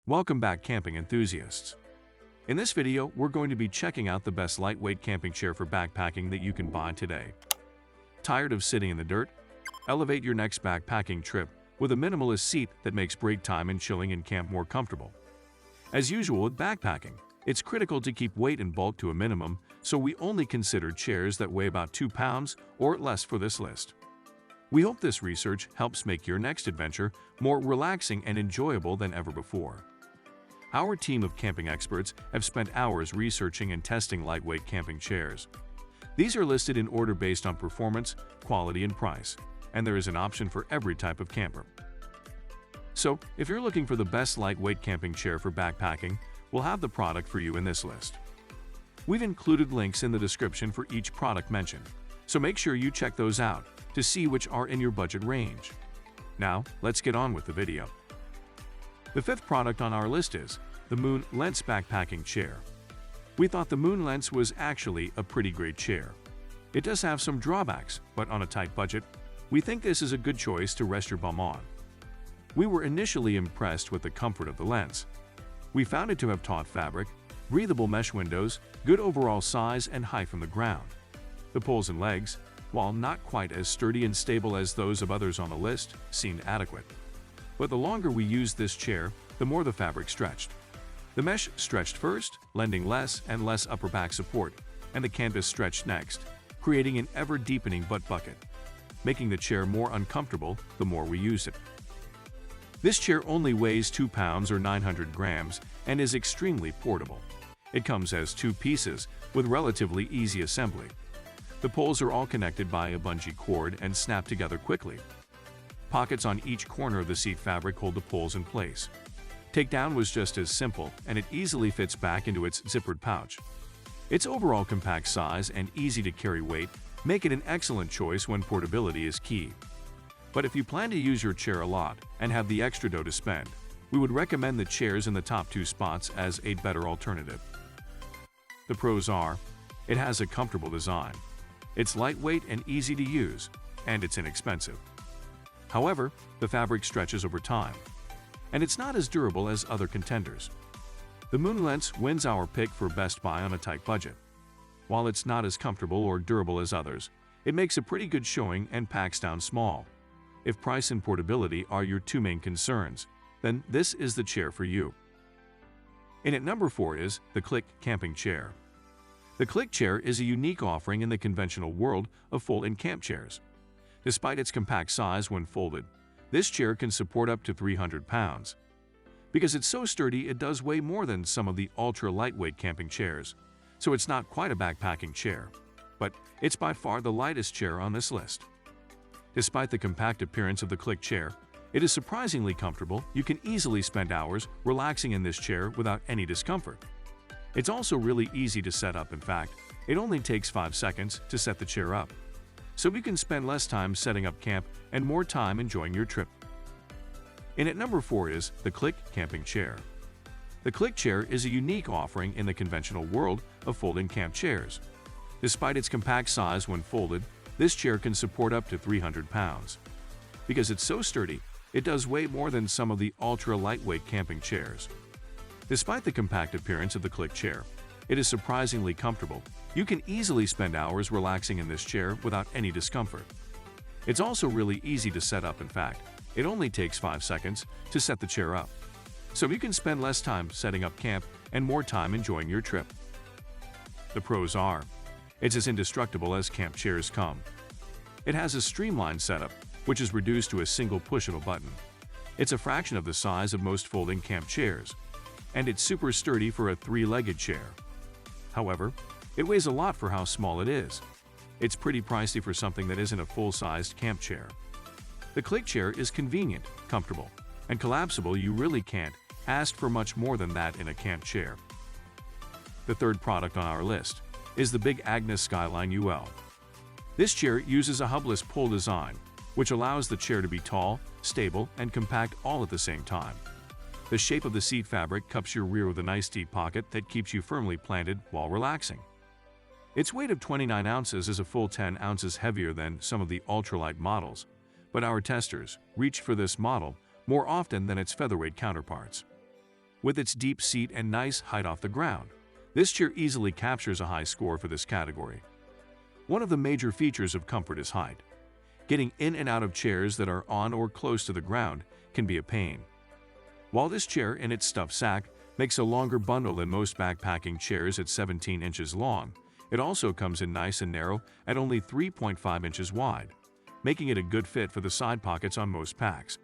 Welcome back, camping enthusiasts. In this video, we're going to be checking out the best lightweight camping chair for backpacking that you can buy today. Tired of sitting in the dirt? Elevate your next backpacking trip with a minimalist seat that makes break time and chilling in camp more comfortable. As usual with backpacking, it's critical to keep weight and bulk to a minimum, so we only considered chairs that weigh about 2 pounds or less for this list. We hope this research helps make your next adventure more relaxing and enjoyable than ever before. Our team of camping experts have spent hours researching and testing lightweight camping chairs. These are listed in order based on performance, quality, and price, and there is an option for every type of camper. So, if you're looking for the best lightweight camping chair for backpacking, we'll have the product for you in this list. We've included links in the description for each product mentioned, so make sure you check those out to see which are in your budget range. Now, let's get on with the video. The fifth product on our list is the LENCE backpacking chair. We thought the LENCE was actually a pretty great chair. It does have some drawbacks, but on a tight budget, we think this is a good choice to rest your bum on. We were initially impressed with the comfort of the LENCE. We found it to have taut fabric, breathable mesh windows, good overall size and height from the ground. The poles and legs, while not quite as sturdy and stable as those of others on the list, seemed adequate. But the longer we used this chair, the more the fabric stretched. The mesh stretched first, lending less and less upper back support, and the canvas stretched next, creating an ever-deepening butt bucket, making the chair more uncomfortable the more we used it. This chair only weighs 2 pounds or 900 grams and is extremely portable. It comes as 2 pieces with relatively easy assembly. The poles are all connected by a bungee cord and snap together quickly. Pockets on each corner of the seat fabric hold the poles in place. Takedown was just as simple, and it easily fits back into its zippered pouch. Its overall compact size and easy-to-carry weight make it an excellent choice when portability is key. But if you plan to use your chair a lot and have the extra dough to spend, we would recommend the chairs in the top 2 spots as a better alternative. The pros are, it has a comfortable design, it's lightweight and easy to use, and it's inexpensive. However, the fabric stretches over time, and it's not as durable as other contenders. The LENCE wins our pick for best buy on a tight budget. While it's not as comfortable or durable as others, it makes a pretty good showing and packs down small. If price and portability are your 2 main concerns, then this is the chair for you. In at number 4 is the CLIQ camping chair. The CLIQ chair is a unique offering in the conventional world of fold-in camp chairs. Despite its compact size when folded, this chair can support up to 300 pounds. Because it's so sturdy, it does weigh more than some of the ultra-lightweight camping chairs, so it's not quite a backpacking chair, but it's by far the lightest chair on this list. Despite the compact appearance of the CLIQ chair, it is surprisingly comfortable. You can easily spend hours relaxing in this chair without any discomfort. It's also really easy to set up. In fact, it only takes 5 seconds to set the chair up, so you can spend less time setting up camp and more time enjoying your trip. In at number 4 is the CLIQ camping chair. The CLIQ chair is a unique offering in the conventional world of fold-in camp chairs. Despite its compact size when folded, this chair can support up to 300 pounds. Because it's so sturdy, it does weigh more than some of the ultra-lightweight camping chairs. Despite the compact appearance of the CLIQ chair, it is surprisingly comfortable. You can easily spend hours relaxing in this chair without any discomfort. It's also really easy to set up. In fact, it only takes 5 seconds to set the chair up, so you can spend less time setting up camp and more time enjoying your trip. The pros are, it's as indestructible as camp chairs come. It has a streamlined setup, which is reduced to a single push of a button. It's a fraction of the size of most folding camp chairs, and it's super sturdy for a 3-legged chair. However, it weighs a lot for how small it is. It's pretty pricey for something that isn't a full-sized camp chair. The CLIQ chair is convenient, comfortable, and collapsible. You really can't ask for much more than that in a camp chair. The third product on our list is the Big Agnes Skyline UL. This chair uses a hubless pull design, which allows the chair to be tall, stable, and compact all at the same time. The shape of the seat fabric cups your rear with a nice deep pocket that keeps you firmly planted while relaxing. Its weight of 29 ounces is a full 10 ounces heavier than some of the ultralight models, but our testers reached for this model more often than its featherweight counterparts. With its deep seat and nice height off the ground, this chair easily captures a high score for this category. One of the major features of comfort is height. Getting in and out of chairs that are on or close to the ground can be a pain. While this chair in its stuffed sack makes a longer bundle than most backpacking chairs at 17 inches long, it also comes in nice and narrow at only 3.5 inches wide, making it a good fit for the side pockets on most packs.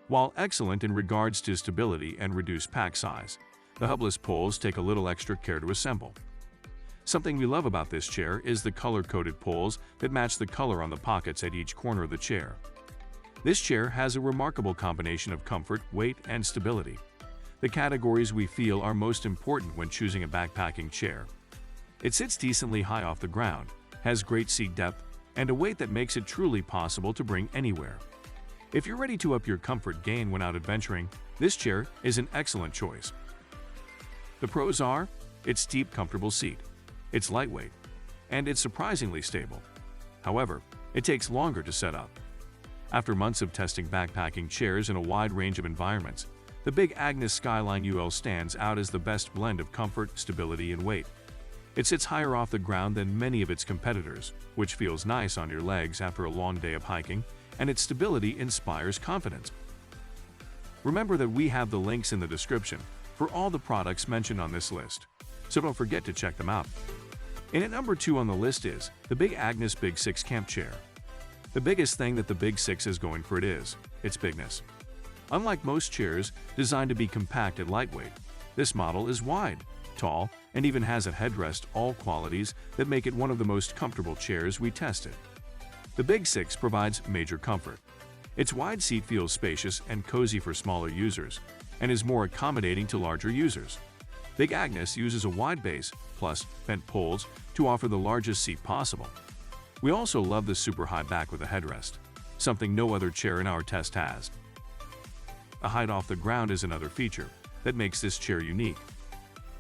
While excellent in regards to stability and reduced pack size, the hubless poles take a little extra care to assemble. Something we love about this chair is the color-coded poles that match the color on the pockets at each corner of the chair. This chair has a remarkable combination of comfort, weight, and stability, the categories we feel are most important when choosing a backpacking chair. It sits decently high off the ground, has great seat depth, and a weight that makes it truly possible to bring anywhere. If you're ready to up your comfort game when out adventuring, this chair is an excellent choice. The pros are its deep, comfortable seat, it's lightweight, and it's surprisingly stable. However, it takes longer to set up. After months of testing backpacking chairs in a wide range of environments, the Big Agnes Skyline UL stands out as the best blend of comfort, stability, and weight. It sits higher off the ground than many of its competitors, which feels nice on your legs after a long day of hiking, and its stability inspires confidence. Remember that we have the links in the description for all the products mentioned on this list, so don't forget to check them out. In at number 2 on the list is the Big Agnes Big 6 Camp Chair. The biggest thing that the Big 6 is going for is its bigness. Unlike most chairs designed to be compact and lightweight, this model is wide, tall, and even has a headrest, all qualities that make it one of the most comfortable chairs we tested. The Big 6 provides major comfort. Its wide seat feels spacious and cozy for smaller users, and is more accommodating to larger users. Big Agnes uses a wide base, plus bent poles, to offer the largest seat possible. We also love the super high back with a headrest, something no other chair in our test has. The height off the ground is another feature that makes this chair unique.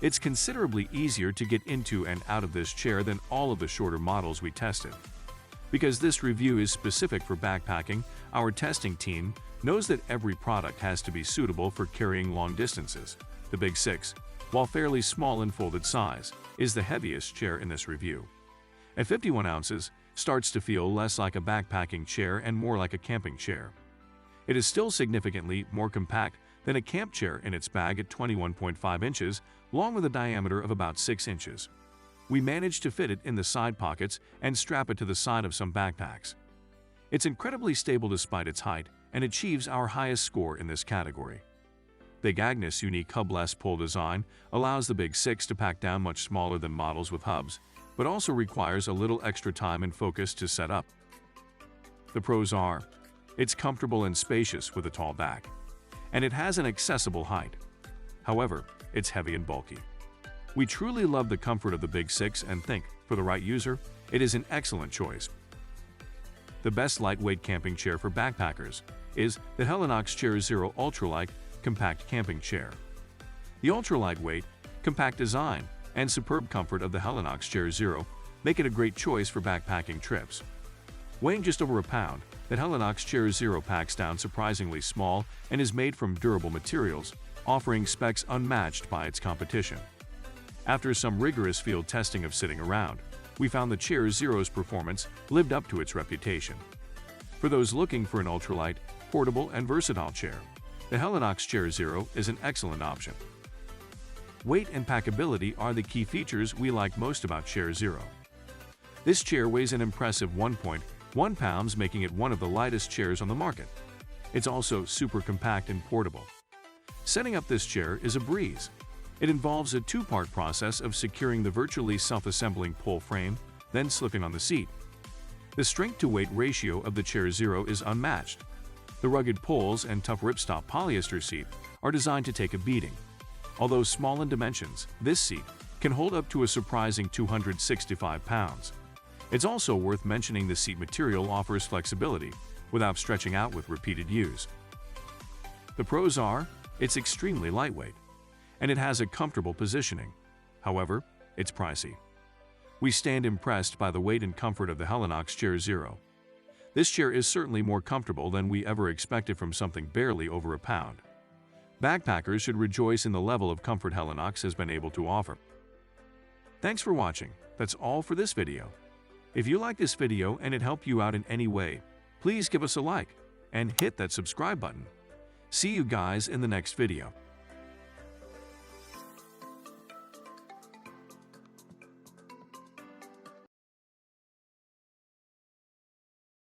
It's considerably easier to get into and out of this chair than all of the shorter models we tested. Because this review is specific for backpacking, our testing team knows that every product has to be suitable for carrying long distances. The Big 6, while fairly small in folded size, is the heaviest chair in this review. At 51 ounces, starts to feel less like a backpacking chair and more like a camping chair. It is still significantly more compact than a camp chair in its bag at 21.5 inches, long with a diameter of about 6 inches. We managed to fit it in the side pockets and strap it to the side of some backpacks. It's incredibly stable despite its height and achieves our highest score in this category. Big Agnes' unique hubless pole design allows the Big 6 to pack down much smaller than models with hubs, but also requires a little extra time and focus to set up. The pros are, it's comfortable and spacious with a tall back, and it has an accessible height. However, it's heavy and bulky. We truly love the comfort of the Big 6 and think, for the right user, it is an excellent choice. The best lightweight camping chair for backpackers is the Helinox Chair Zero Ultralight Compact Camping Chair. The ultra-lightweight, compact design, and superb comfort of the Helinox Chair Zero make it a great choice for backpacking trips. Weighing just over a pound, the Helinox Chair Zero packs down surprisingly small and is made from durable materials, offering specs unmatched by its competition. After some rigorous field testing of sitting around, we found the Chair Zero's performance lived up to its reputation. For those looking for an ultralight, portable, and versatile chair, the Helinox Chair Zero is an excellent option. Weight and packability are the key features we like most about Chair Zero. This chair weighs an impressive 1.1 pounds, making it one of the lightest chairs on the market. It's also super compact and portable. Setting up this chair is a breeze. It involves a two-part process of securing the virtually self-assembling pole frame, then slipping on the seat. The strength-to-weight ratio of the Chair Zero is unmatched. The rugged poles and tough ripstop polyester seat are designed to take a beating. Although small in dimensions, this seat can hold up to a surprising 265 pounds. It's also worth mentioning the seat material offers flexibility without stretching out with repeated use. The pros are, it's extremely lightweight, and it has a comfortable positioning. However, it's pricey. We stand impressed by the weight and comfort of the Helinox Chair Zero. This chair is certainly more comfortable than we ever expected from something barely over a pound. Backpackers should rejoice in the level of comfort Helinox has been able to offer. Thanks for watching. That's all for this video. If you like this video and it helped you out in any way, please give us a like and hit that subscribe button. See you guys in the next video.